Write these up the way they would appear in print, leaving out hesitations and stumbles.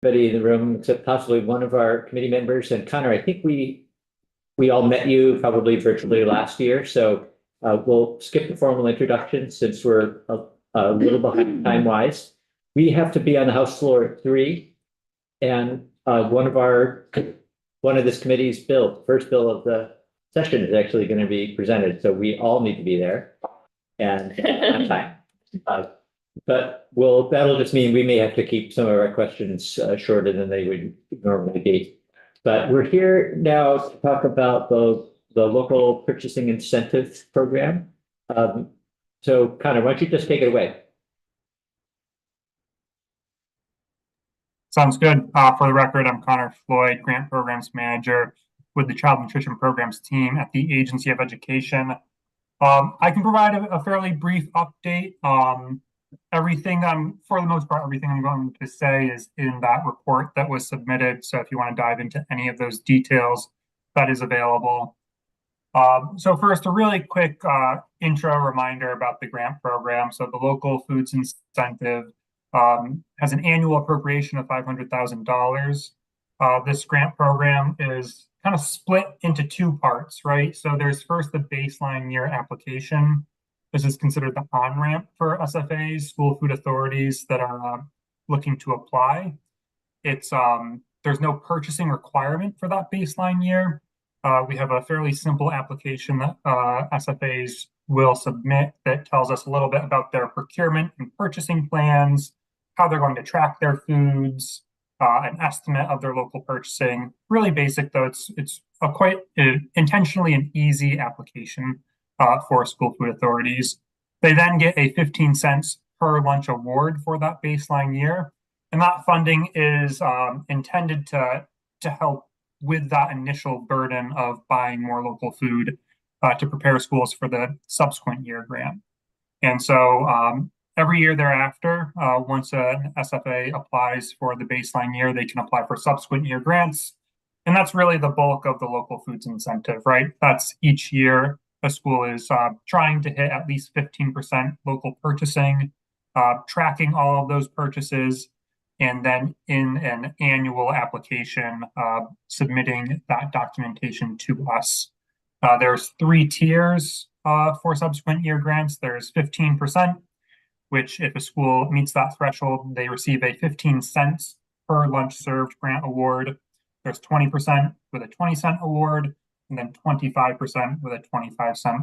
Everybody in the room except possibly one of our committee members. And Connor, I think we all met you probably virtually last year. So we'll skip the formal introduction since we're a little behind time wise. We have to be on the House floor at 3, and one of this committee's bill, first bill of the session, is actually going to be presented. So we all need to be there and on time. But that'll just mean we may have to keep some of our questions shorter than they would normally be. But we're here now to talk about the local purchasing incentive program. So Connor, why don't you just take it away? Sounds good. For the record, I'm Connor Floyd, Grant Programs Manager with the Child Nutrition Programs team at the Agency of Education. I can provide a fairly brief update. For the most part, everything I'm going to say is in that report that was submitted. So if you want to dive into any of those details, that is available. So first, a really quick intro reminder about the grant program. So the local foods incentive has an annual appropriation of $500,000. This grant program is kind of split into 2 parts, right? So there's first the baseline year application. This is considered the on-ramp for SFAs, school food authorities that are looking to apply. There's no purchasing requirement for that baseline year. We have a fairly simple application that SFAs will submit that tells us a little bit about their procurement and purchasing plans, how they're going to track their foods, an estimate of their local purchasing. Really basic, though. It's a quite intentionally an easy application for school food authorities. They then get a 15 cents per lunch award for that baseline year. And that funding is intended to help with that initial burden of buying more local food to prepare schools for the subsequent year grant. And so every year thereafter, once an SFA applies for the baseline year, they can apply for subsequent year grants. And that's really the bulk of the local foods incentive, right? That's each year a school is trying to hit at least 15% local purchasing, tracking all of those purchases, and then in an annual application, submitting that documentation to us. There's 3 tiers for subsequent year grants. There's 15%, which if a school meets that threshold, they receive a 15 cents per lunch served grant award. There's 20% with a 20-cent award, and then 25% with a 25-cent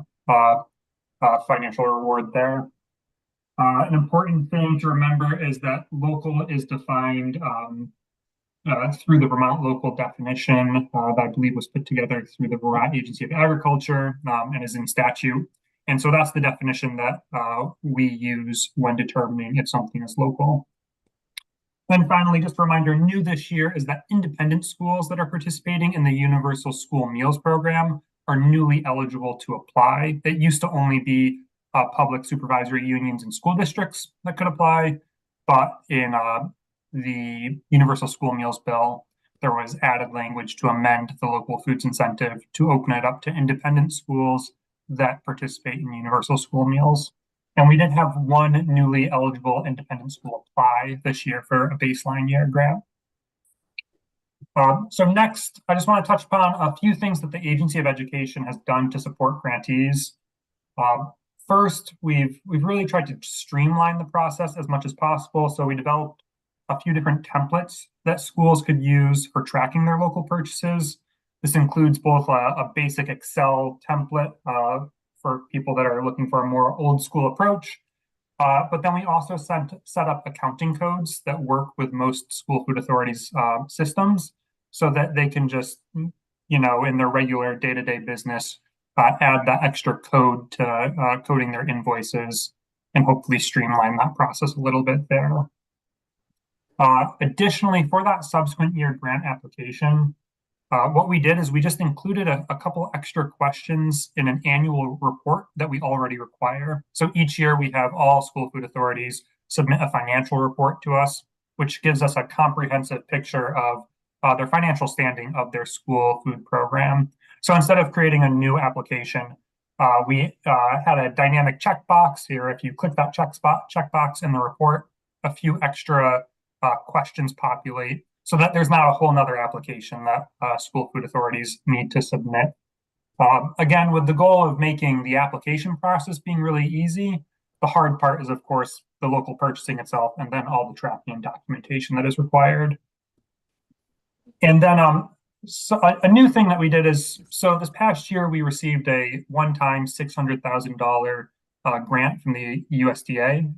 financial reward there. An important thing to remember is that local is defined through the Vermont local definition that I believe was put together through the Vermont Agency of Agriculture and is in statute. And so that's the definition that we use when determining if something is local. Then finally, just a reminder, new this year is that independent schools that are participating in the Universal School Meals Program are newly eligible to apply. It used to only be public supervisory unions and school districts that could apply, but in the Universal School Meals Bill, there was added language to amend the local foods incentive to open it up to independent schools that participate in universal school meals. And we did have one newly eligible independent school apply this year for a baseline year grant. So next, I just want to touch upon a few things that the Agency of Education has done to support grantees. First, we've really tried to streamline the process as much as possible. So we developed a few different templates that schools could use for tracking their local purchases. This includes both a basic Excel template for people that are looking for a more old school approach. But then we also set up accounting codes that work with most school food authorities' systems so that they can just, in their regular day-to-day business, add that extra code to coding their invoices and hopefully streamline that process a little bit there. Additionally, for that subsequent year grant application, what we did is we just included a couple extra questions in an annual report that we already require. So each year we have all school food authorities submit a financial report to us, which gives us a comprehensive picture of their financial standing of their school food program. So instead of creating a new application, we had a dynamic checkbox here. If you click that checkbox in the report, a few extra questions populate so that there's not a whole nother application that school food authorities need to submit. Again, with the goal of making the application process being really easy, the hard part is, of course, the local purchasing itself and then all the tracking and documentation that is required. And then so a new thing that we did is, so this past year we received a one-time $600,000 grant from the USDA.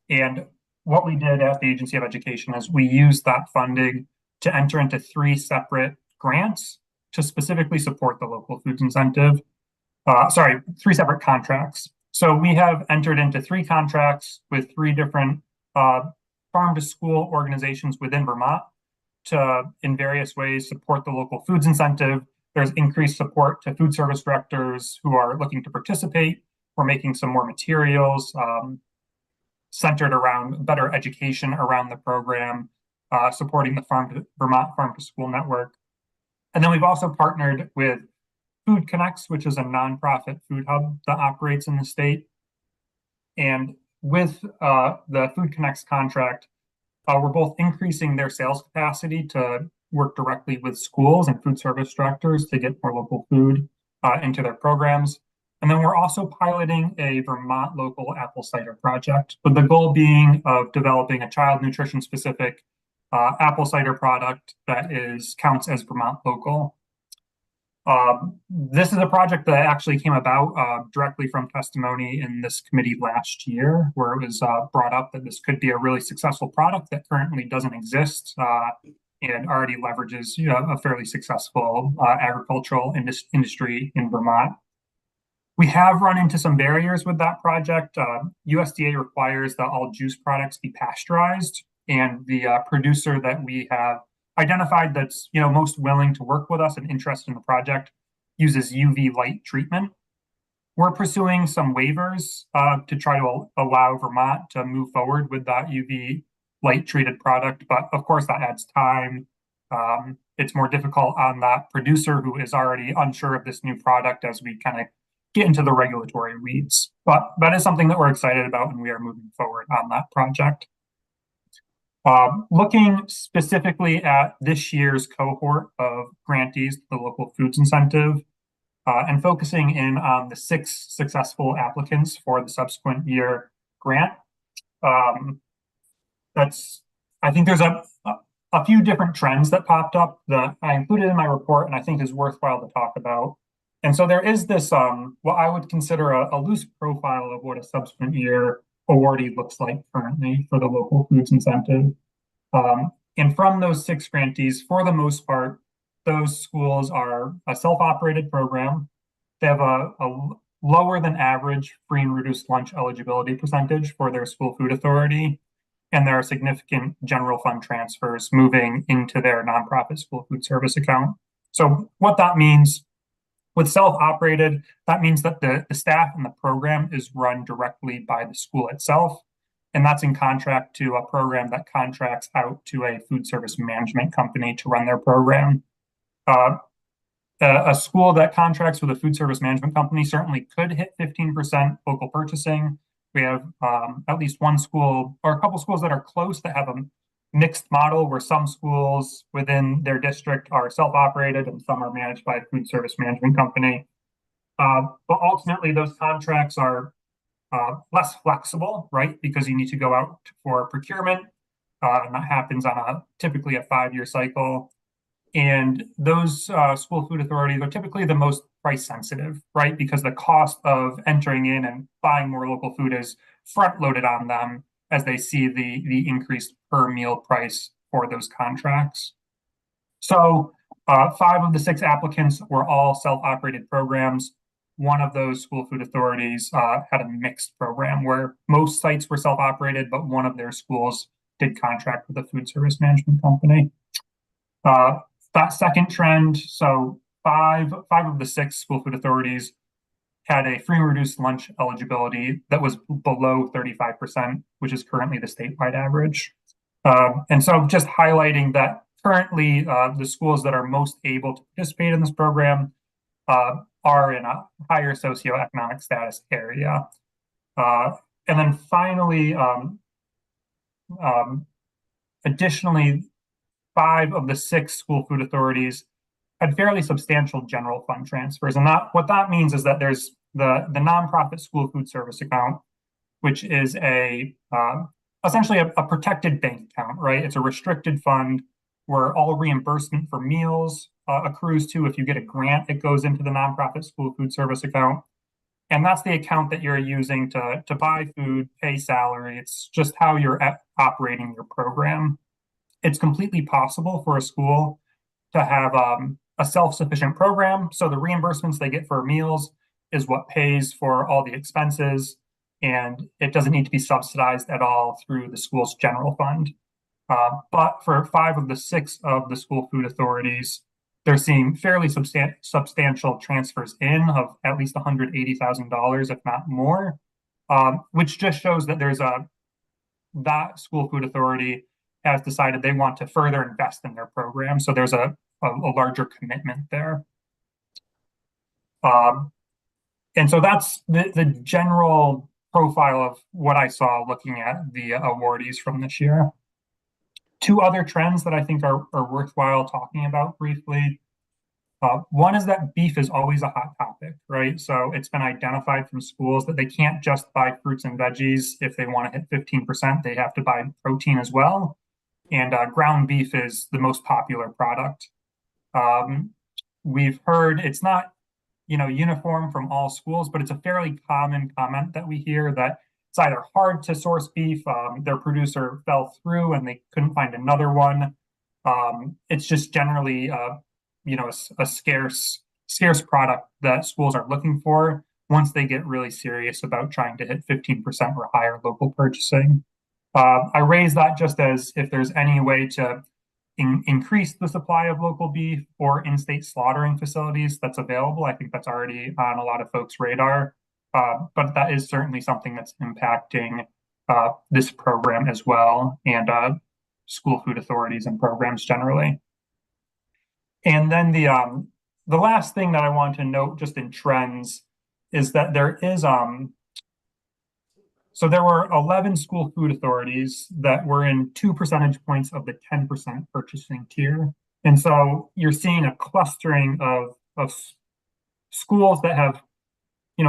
And what we did at the Agency of Education is we used that funding to enter into 3 separate grants to specifically support the local foods incentive. 3 separate contracts. So we have entered into 3 contracts with 3 different farm to school organizations within Vermont to, in various ways, support the local foods incentive. There's increased support to food service directors who are looking to participate. We're making some more materials centered around better education around the program, supporting the Vermont Farm to School Network. And then we've also partnered with Food Connects, which is a nonprofit food hub that operates in the state. And with the Food Connects contract, we're both increasing their sales capacity to work directly with schools and food service directors to get more local food into their programs. And then we're also piloting a Vermont local apple cider project, with the goal being of developing a child nutrition specific apple cider product that counts as Vermont local. This is a project that actually came about directly from testimony in this committee last year, where it was brought up that this could be a really successful product that currently doesn't exist and already leverages a fairly successful agricultural industry in Vermont. We have run into some barriers with that project. USDA requires that all juice products be pasteurized, and the producer that we have identified that's most willing to work with us and interested in the project uses UV light treatment. We're pursuing some waivers to try to allow Vermont to move forward with that UV light treated product, but of course that adds time. It's more difficult on that producer who is already unsure of this new product as we kind of get into the regulatory weeds. But that is something that we're excited about, and we are moving forward on that project. Looking specifically at this year's cohort of grantees to the local foods incentive, and focusing in on the 6 successful applicants for the subsequent year grant. I think there's a few different trends that popped up that I included in my report and I think is worthwhile to talk about. And so there is this, what I would consider a loose profile of what a subsequent year awardee looks like currently for the local foods incentive. And from those 6 grantees, for the most part, those schools are a self-operated program. They have a lower than average free and reduced lunch eligibility percentage for their school food authority. And there are significant general fund transfers moving into their nonprofit school food service account. So what that means with self-operated, that means that the staff and the program is run directly by the school itself. And that's in contrast to a program that contracts out to a food service management company to run their program. A school that contracts with a food service management company certainly could hit 15% local purchasing. We have at least one school or a couple schools that are close that have a mixed model where some schools within their district are self-operated and some are managed by a food service management company. But ultimately, those contracts are less flexible, right? Because you need to go out for procurement, and that happens on typically a 5-year cycle. And those school food authorities are typically the most price sensitive, right? Because the cost of entering in and buying more local food is front loaded on them as they see the increased per meal price for those contracts. So 5 of the 6 applicants were all self-operated programs. One of those school food authorities had a mixed program where most sites were self-operated, but one of their schools did contract with a food service management company. That second trend, so five of the 6 school food authorities had a free and reduced lunch eligibility that was below 35%, which is currently the statewide average. And so just highlighting that currently the schools that are most able to participate in this program are in a higher socioeconomic status area. And then finally, Additionally, 5 of the 6 school food authorities had fairly substantial general fund transfers. And what that means is that there's the nonprofit school food service account, which is essentially a protected bank account, right? It's a restricted fund where all reimbursement for meals accrues to. If you get a grant, it goes into the nonprofit school food service account. And that's the account that you're using to buy food, pay salary. It's just how you're operating your program. It's completely possible for a school to have a self-sufficient program. So the reimbursements they get for meals is what pays for all the expenses, and it doesn't need to be subsidized at all through the school's general fund. But for 5 of the 6 of the school food authorities, they're seeing fairly substantial transfers in of at least $180,000, if not more, which just shows that that school food authority has decided they want to further invest in their program. So there's a larger commitment there. And so that's the general profile of what I saw looking at the awardees from this year. 2 other trends that I think are worthwhile talking about briefly. One is that beef is always a hot topic, right? So it's been identified from schools that they can't just buy fruits and veggies. If they want to hit 15%, they have to buy protein as well. And ground beef is the most popular product. We've heard it's not, uniform from all schools, but it's a fairly common comment that we hear that it's either hard to source beef, their producer fell through and they couldn't find another one. It's just generally, a scarce product that schools are looking for once they get really serious about trying to hit 15% or higher local purchasing. I raise that just as if there's any way to increase the supply of local beef or in-state slaughtering facilities that's available. I think that's already on a lot of folks' radar. But that is certainly something that's impacting this program as well, and school food authorities and programs generally. And then the last thing that I want to note just in trends is that there is so there were 11 school food authorities that were in 2 percentage points of the 10% purchasing tier. And so you're seeing a clustering of schools that have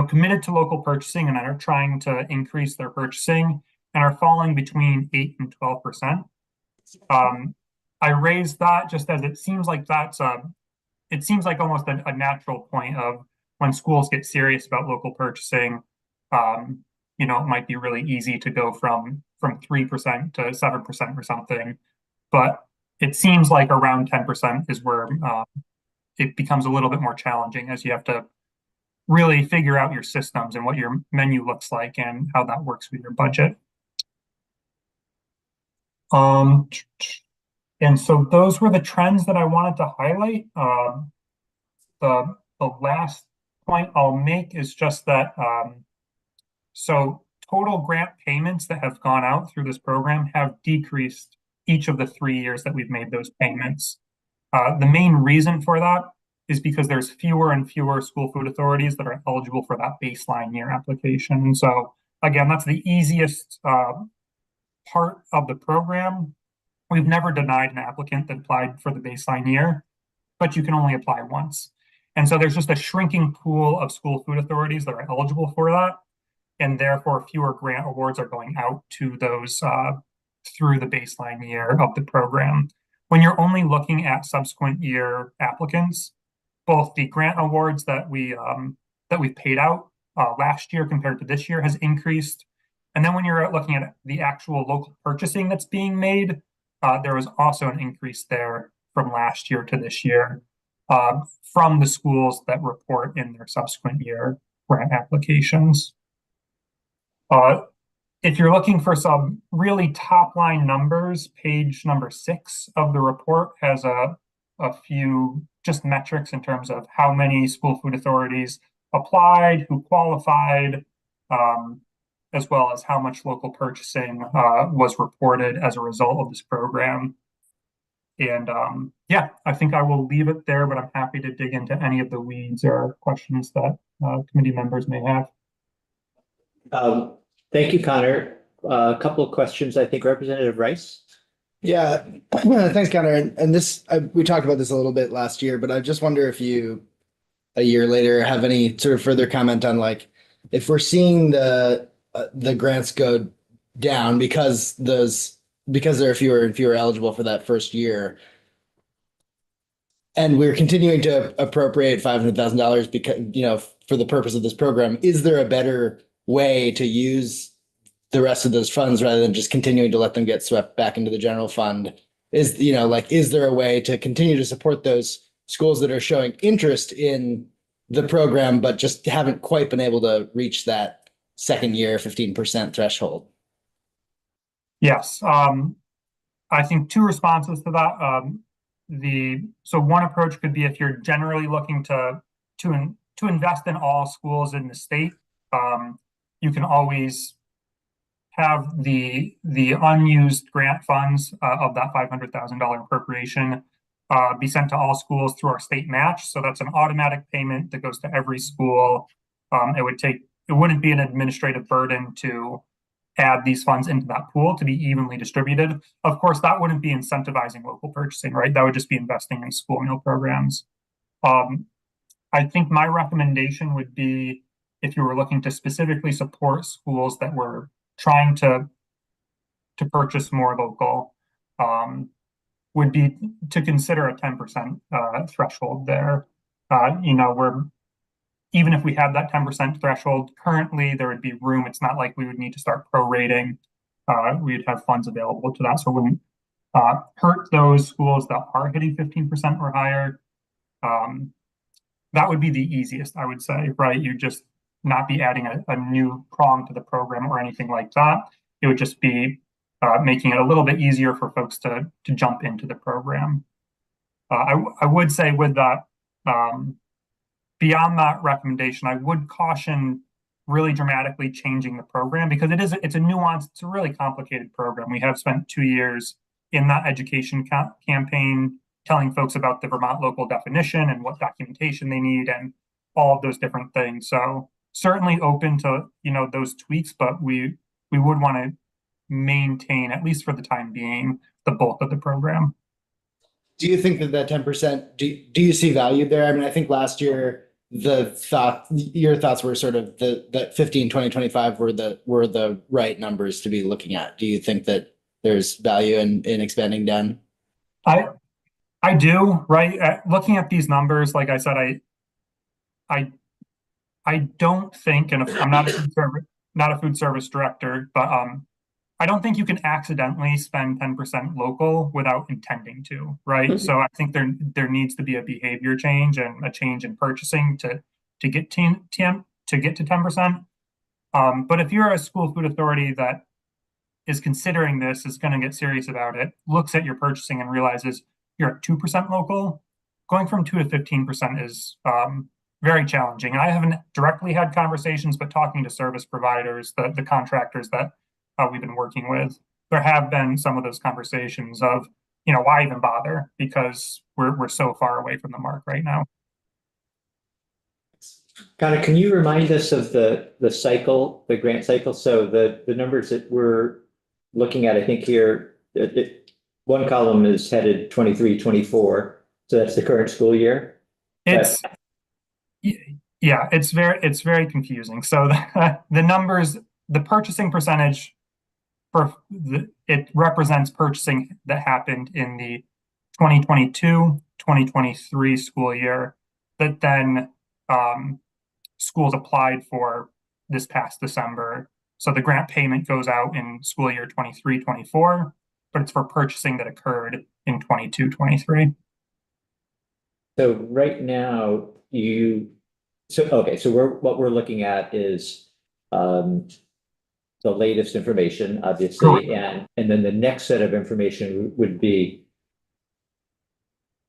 committed to local purchasing and are trying to increase their purchasing and are falling between 8 and 12%. I raised that just as it seems like it seems like almost a natural point of when schools get serious about local purchasing. It might be really easy to go from 3% to 7% or something, but it seems like around 10% is where it becomes a little bit more challenging as you have to really figure out your systems and what your menu looks like and how that works with your budget. And so those were the trends that I wanted to highlight. The last point I'll make is just that so total grant payments that have gone out through this program have decreased each of the 3 years that we've made those payments. The main reason for that is because there's fewer and fewer school food authorities that are eligible for that baseline year application. And so again, that's the easiest part of the program. We've never denied an applicant that applied for the baseline year, but you can only apply once. And so there's just a shrinking pool of school food authorities that are eligible for that. And therefore fewer grant awards are going out to those through the baseline year of the program. When you're only looking at subsequent year applicants, both the grant awards that we've paid out last year compared to this year has increased. And then when you're looking at the actual local purchasing that's being made, there was also an increase there from last year to this year from the schools that report in their subsequent year grant applications. If you're looking for some really top line numbers, page number 6 of the report has a few just metrics in terms of how many school food authorities applied, who qualified, as well as how much local purchasing was reported as a result of this program. And I think I will leave it there, but I'm happy to dig into any of the weeds or questions that committee members may have. Thank you, Connor. A couple of questions, I think. Representative Rice. Yeah, thanks, Connor. And this, we talked about this a little bit last year, but I just wonder if you, a year later, have any sort of further comment on like if we're seeing the grants go down because there are fewer and fewer eligible for that first year, and we're continuing to appropriate $500,000 because for the purpose of this program. Is there a better way to use the rest of those funds rather than just continuing to let them get swept back into the general fund? Is there a way to continue to support those schools that are showing interest in the program, but just haven't quite been able to reach that second year 15% threshold? Yes. I think two responses to that. So one approach could be if you're generally looking to invest in all schools in the state, you can always have the unused grant funds of that $500,000 appropriation be sent to all schools through our state match. So that's an automatic payment that goes to every school. It wouldn't be an administrative burden to add these funds into that pool to be evenly distributed. Of course, that wouldn't be incentivizing local purchasing, right? That would just be investing in school meal programs. I think my recommendation would be if you were looking to specifically support schools that were trying to purchase more local, would be to consider a 10% threshold there. Even if we had that 10% threshold, currently there would be room. It's not like we would need to start prorating. We'd have funds available to that, so it wouldn't hurt those schools that are hitting 15% or higher. That would be the easiest, I would say, right? You just not be adding a new prong to the program or anything like that. It would just be making it a little bit easier for folks to jump into the program. I would say with that, beyond that recommendation, I would caution really dramatically changing the program because it's a nuanced, it's a really complicated program. We have spent 2 years in that education campaign telling folks about the Vermont local definition and what documentation they need and all of those different things. So certainly open to those tweaks, but we would want to maintain, at least for the time being, the bulk of the program. Do you think that 10%, do you see value there? I mean, I think last year your thoughts were sort of that 15, 20, 25 were the right numbers to be looking at. Do you think that there's value in expanding down? I do, right? Looking at these numbers, like I said, I don't think, and I'm not a food service director, but I don't think you can accidentally spend 10% local without intending to, right? Mm-hmm. So I think there needs to be a behavior change and a change in purchasing to get to 10%. But if you're a school food authority that is considering this, is going to get serious about it, looks at your purchasing and realizes you're at 2% local, going from 2 to 15% is very challenging. And I haven't directly had conversations, but talking to service providers, the contractors that we've been working with, there have been some of those conversations of, why even bother? Because we're so far away from the mark right now. Connor, can you remind us of the cycle, the grant cycle? So the numbers that we're looking at, I think here, one column is headed 23-24. So that's the current school year. Yeah, it's very confusing. So the numbers, the purchasing percentage it represents purchasing that happened in the 2022-2023 school year that then schools applied for this past December. So the grant payment goes out in school year 23-24, but it's for purchasing that occurred in 22-23. So right now what we're looking at is the latest information, obviously, and then the next set of information would be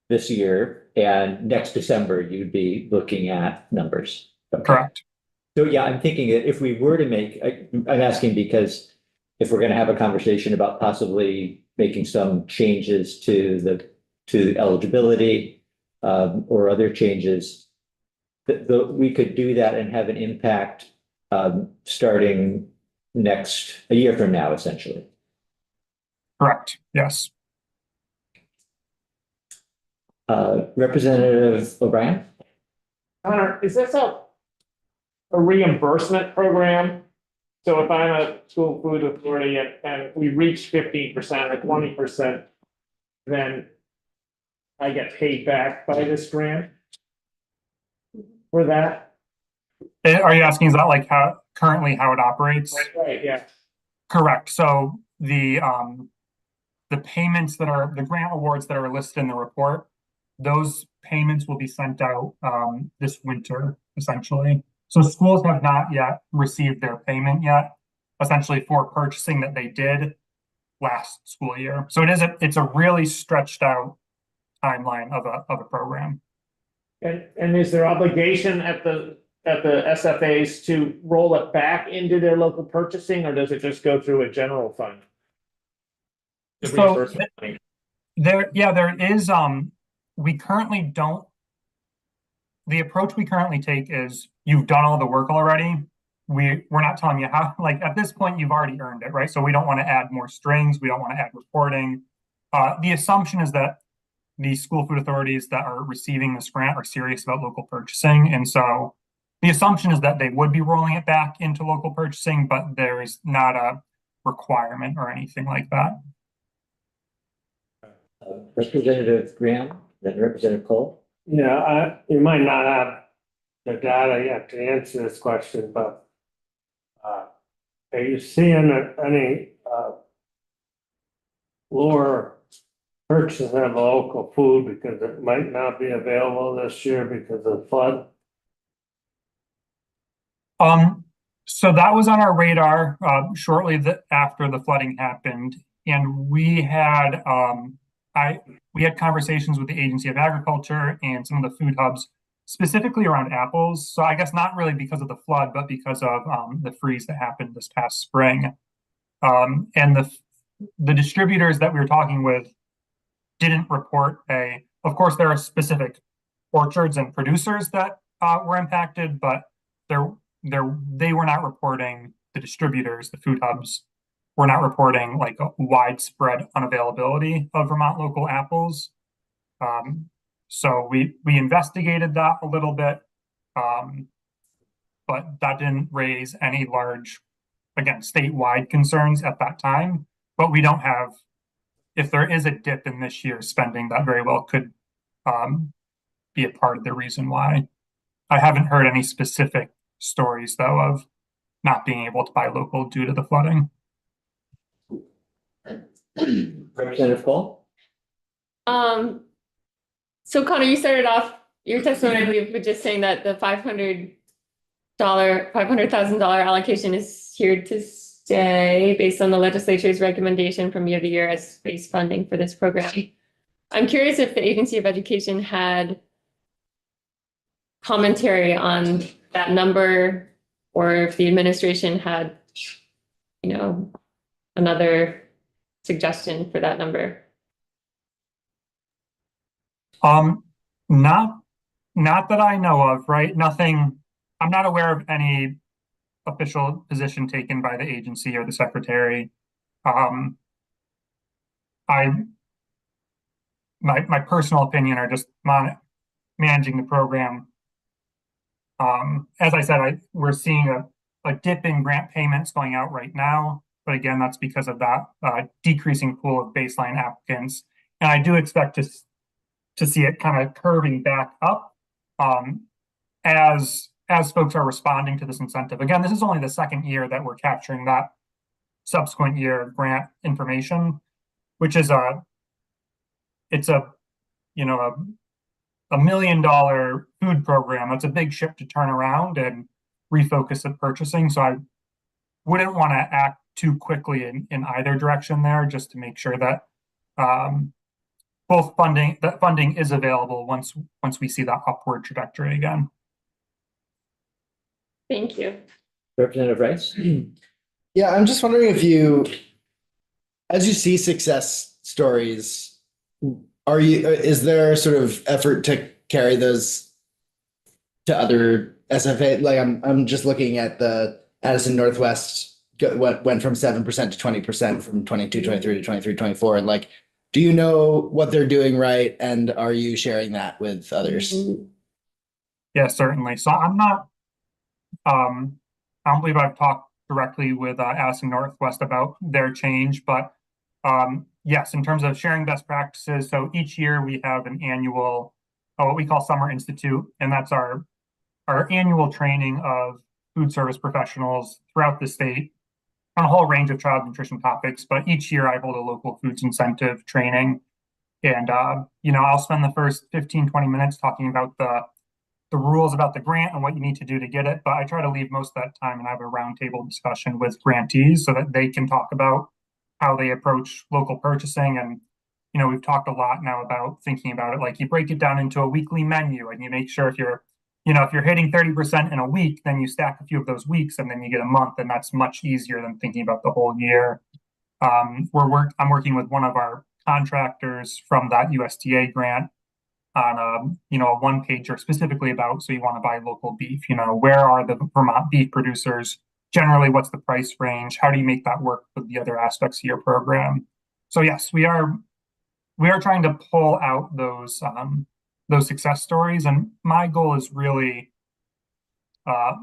this year, and next December you'd be looking at numbers. Okay. Correct. So yeah, I'm thinking that if we were to I'm asking because if we're going to have a conversation about possibly making some changes to eligibility or other changes, we could do that and have an impact starting a year from now, essentially. Correct. Yes. Representative O'Brien? Connor, is this a reimbursement program? So if I'm a school food authority and we reach 15% or 20%, then I get paid back by this grant for that? Are you asking, is that like how currently how it operates? Right, yeah. Correct. So the payments that are the grant awards that are listed in the report, those payments will be sent out this winter, essentially. So schools have not yet received their payment yet, essentially for purchasing that they did last school year. So it's a really stretched out timeline of a program. And is there obligation at the SFAs to roll it back into their local purchasing, or does it just go through a general fund? The So reimbursement money. there is, we currently don't, the approach we currently take is you've done all the work already. We're not telling you how, like at this point, you've already earned it, right? So we don't want to add more strings. We don't want to add reporting. The assumption is that the school food authorities that are receiving this grant are serious about local purchasing. And so the assumption is that they would be rolling it back into local purchasing, but there is not a requirement or anything like that. Representative Graham, then Representative Cole. Yeah, you might not have the data yet to answer this question, but are you seeing any lower purchasing of local food because it might not be available this year because of flood? So that was on our radar shortly after the flooding happened, and we had conversations with the Agency of Agriculture and some of the food hubs, specifically around apples. So I guess not really because of the flood, but because of the freeze that happened this past spring. And the distributors that we were talking with didn't report of course, there are specific orchards and producers that were impacted, but they were not reporting, the distributors, the food hubs were not reporting like a widespread unavailability of Vermont local apples. So we investigated that a little bit, but that didn't raise any large, again, statewide concerns at that time. But we don't have, if there is a dip in this year's spending, that very well could be a part of the reason why. I haven't heard any specific stories, though, of not being able to buy local due to the flooding. Representative Cole. So Connor, you started off your testimony, I believe, with just saying that the $500,000 allocation is here to stay based on the legislature's recommendation from year to year as base funding for this program. I'm curious if the Agency of Education had commentary on that number, or if the administration had, another suggestion for that number. Not that I know of, right? Nothing, I'm not aware of any official position taken by the agency or the secretary. My personal opinion are just managing the program. As I said, we're seeing a dip in grant payments going out right now, but again, that's because of that decreasing pool of baseline applicants. And I do expect to see it kind of curving back up as folks are responding to this incentive. Again, this is only the second year that we're capturing that subsequent year grant information, which is it's a $1 million food program. That's a big ship to turn around and refocus at purchasing. So I wouldn't want to act too quickly in either direction there, just to make sure that funding is available once we see that upward trajectory again. Thank you. Representative Rice. Yeah, I'm just wondering if as you see success stories, is there sort of effort to carry those to other SFA? Like I'm just looking at the Addison Northwest went from 7% to 20% from 22, 23 to 23, 24. And like, Do you know what they're doing right, and are you sharing that with others? Yeah, certainly. So I'm not, I don't believe I've talked directly with Addison Northwest about their change, but yes, in terms of sharing best practices. So each year we have an annual, what we call Summer Institute, and that's our annual training of food service professionals throughout the state on a whole range of child nutrition topics. But each year I hold a local foods incentive training. And, I'll spend the first 15, 20 minutes talking about the rules about the grant and what you need to do to get it. But I try to leave most of that time and have a roundtable discussion with grantees so that they can talk about how they approach local purchasing. And, we've talked a lot now about thinking about it. Like you break it down into a weekly menu and you make sure if you're hitting 30% in a week, then you stack a few of those weeks and then you get a month, and that's much easier than thinking about the whole year. I'm working with one of our contractors from that USDA grant on a one pager specifically about, so you want to buy local beef, where are the Vermont beef producers? Generally, what's the price range? How do you make that work with the other aspects of your program? So yes, we are trying to pull out those success stories. And my goal is really a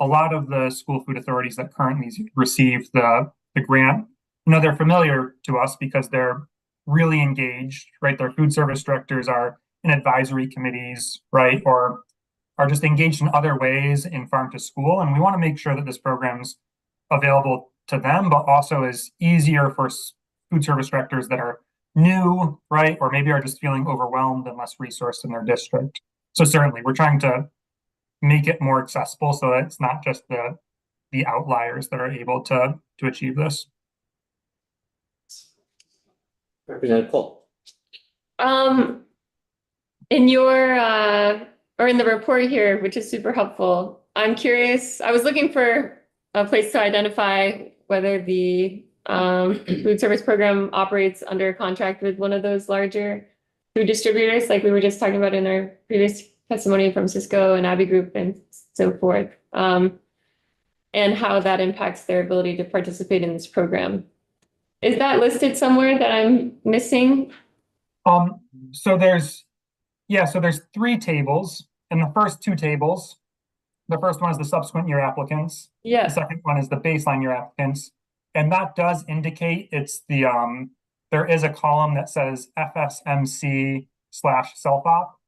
lot of the school food authorities that currently receive the grant, they're familiar to us because they're really engaged, right? Their food service directors are in advisory committees, right? Or are just engaged in other ways in farm to school. And we want to make sure that this program's available to them, but also is easier for food service directors that are new, right? Or maybe are just feeling overwhelmed and less resourced in their district. So certainly we're trying to make it more accessible so that it's not just the outliers that are able to achieve this. Representative Cole. In your or in the report here, which is super helpful, I'm curious. I was looking for a place to identify whether the food service program operates under contract with one of those larger food distributors, like we were just talking about in our previous testimony from Cisco and Abbey Group and so forth, and how that impacts their ability to participate in this program. Is that listed somewhere that I'm missing? So there's three tables. In the first two tables, the first one is the subsequent year applicants. Yeah. The second one is the baseline year applicants. And that does indicate it's there is a column that says FSMC/self-op.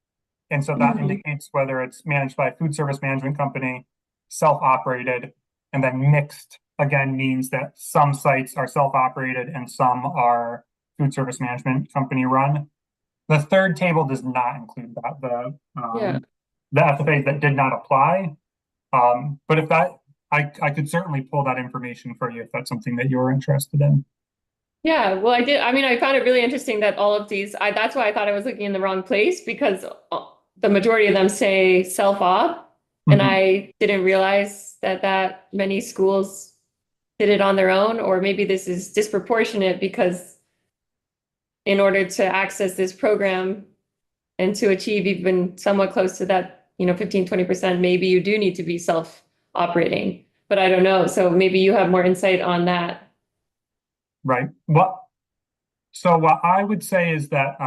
And so that indicates whether it's managed by a food service management company, self-operated, and then mixed again means that some sites are self-operated and some are food service management company run. The third table does not include that, the FFAs that did not apply. But if that, I could certainly pull that information for you if that's something that you're interested in. Yeah, well, I did. I mean, I found it really interesting that all of these, that's why I thought I was looking in the wrong place, because the majority of them say self-op, and I didn't realize that many schools did it on their own, or maybe this is disproportionate because in order to access this program and to achieve even somewhat close to that, 15-20%, maybe you do need to be self-operating, but I don't know. So maybe you have more insight on that. Right. What I would say is that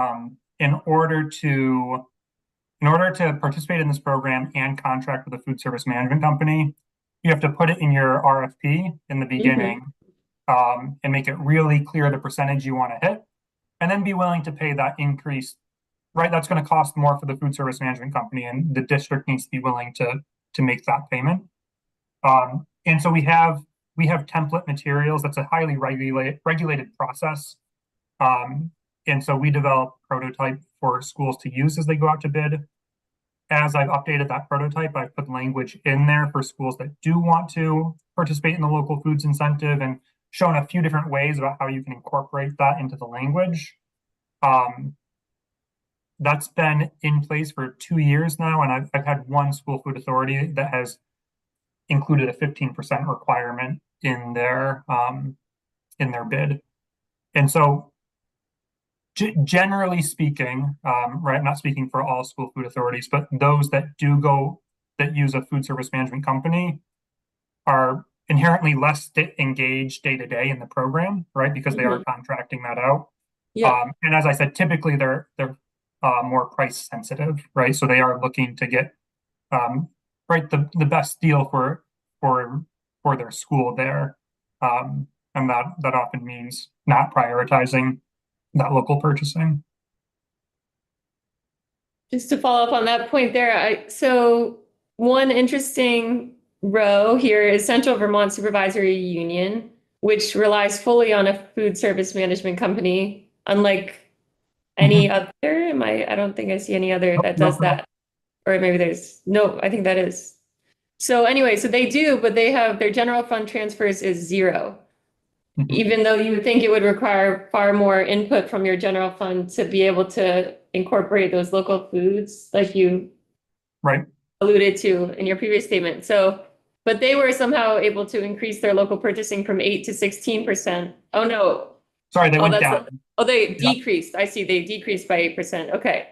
in order to participate in this program and contract with a food service management company, you have to put it in your RFP in the beginning and make it really clear the percentage you want to hit, and then be willing to pay that increase, right? That's going to cost more for the food service management company, and the district needs to be willing to make that payment. And so we have template materials. That's a highly regulated process. And so we develop prototype for schools to use as they go out to bid. As I've updated that prototype, I've put language in there for schools that do want to participate in the local foods incentive and shown a few different ways about how you can incorporate that into the language. That's been in place for 2 years now, and I've had one school food authority that has included a 15% requirement in their bid. And so generally speaking, right, I'm not speaking for all school food authorities, but those that use a food service management company are inherently less engaged day to day in the program, right? Because they are contracting that out. Yeah. And as I said, typically they're more price sensitive, right? So they are looking to get right the best deal for their school there. And that often means not prioritizing that local purchasing. Just to follow up on that point there, so one interesting row here is Central Vermont Supervisory Union, which relies fully on a food service management company, unlike any other. I don't think I see any other that does that. Or maybe there's no, I think that is. So anyway, so they do, but they have their general fund transfers is 0. Even though you would think it would require far more input from your general fund to be able to incorporate those local foods, like you Right. alluded to in your previous statement. So, but they were somehow able to increase their local purchasing from 8 to 16%. Oh, no. Sorry, they Oh, went that's down. they Yeah. decreased. I see. They decreased by 8%. Okay.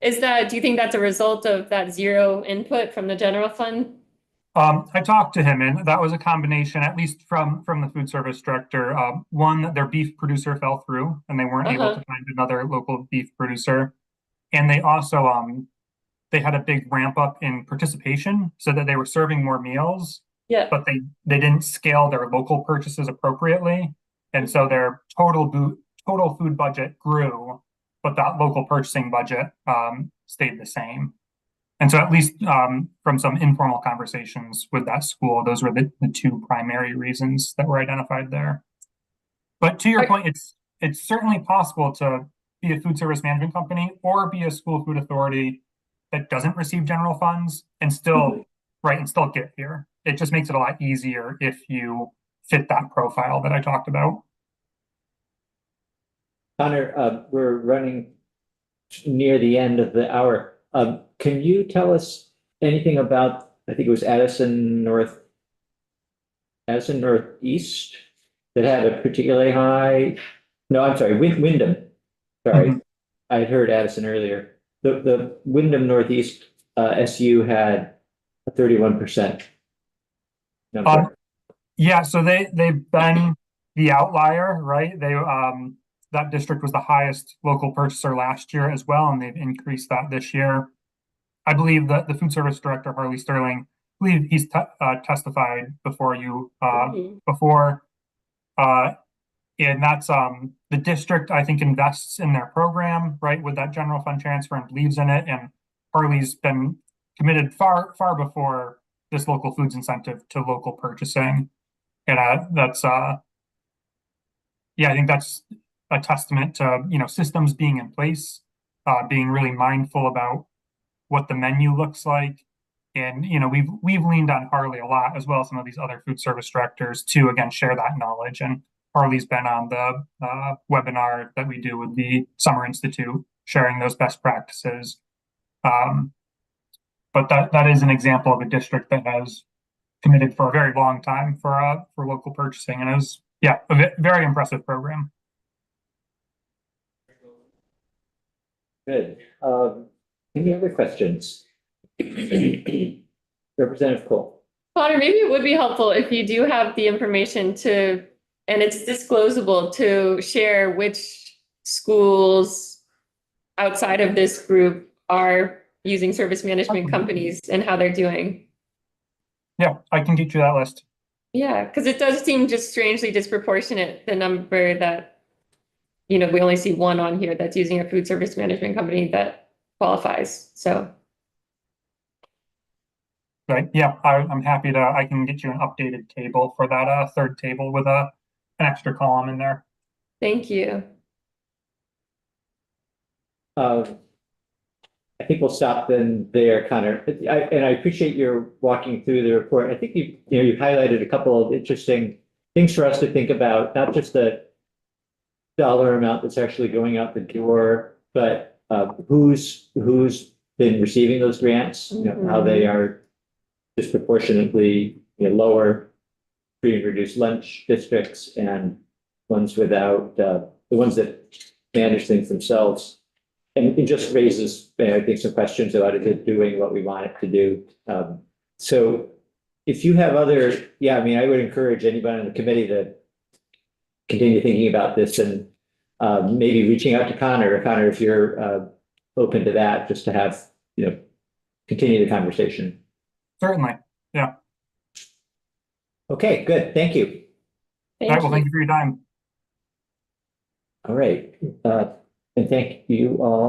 Do you think that's a result of that 0 input from the general fund? I talked to him, and that was a combination, at least from the food service director. One, their beef producer fell through, and they weren't able to find another local beef producer. And they also they had a big ramp up in participation, so that they were serving more meals, Yeah. but they didn't scale their local purchases appropriately, and so their total food budget grew, but that local purchasing budget stayed the same. And so at least from some informal conversations with that school, those were the 2 primary reasons that were identified there. But to your point, it's certainly possible to be a food service management company or be a school food authority that doesn't receive general funds and still, right, and still get here. It just makes it a lot easier if you fit that profile that I talked about. Connor, we're running near the end of the hour. Can you tell us anything about, I think it was Addison Northeast that had a particularly high, no, I'm sorry, Wyndham. Sorry, I had heard Addison earlier. The Wyndham Northeast SU had a 31% number. Yeah, so they've been the outlier, right? That district was the highest local purchaser last year as well, and they've increased that this year. I believe that the food service director, Harley Sterling, I believe he's testified before you before. And that's the district, I think, invests in their program, right, with that general fund transfer and believes in it. And Harley's been committed far before this local foods incentive to local purchasing. And that's I think that's a testament to, systems being in place, being really mindful about what the menu looks like. And, we've leaned on Harley a lot, as well as some of these other food service directors, to, again, share that knowledge. And Harley's been on the webinar that we do with the Summer Institute, sharing those best practices. But that is an example of a district that has committed for a very long time for local purchasing, and it was a very impressive program. Good. Any other questions? Representative Cole. Connor, maybe it would be helpful if you do have the information and it's disclosable, to share which schools outside of this group are using service management companies and how they're doing. Yeah, I can get you that list. Yeah, because it does seem just strangely disproportionate, the number that, we only see one on here that's using a food service management company that qualifies. So. Right. Yeah, I'm happy I can get you an updated table for that third table with an extra column in there. Thank you. I think we'll stop then there, Connor. And I appreciate your walking through the report. I think you've highlighted a couple of interesting things for us to think about, not just the dollar amount that's actually going out the door, but who's been receiving those grants, how they are disproportionately lower free and reduced lunch districts and ones without, the ones that manage things themselves. And it just raises, I think, some questions about it doing what we want it to do. So if you have other, I would encourage anybody on the committee to continue thinking about this. And maybe reaching out to Connor, if you're open to that, just to have, continue the conversation. Certainly. Okay, good. Thank you. All right, well, thank you for your time. All right. And thank you all.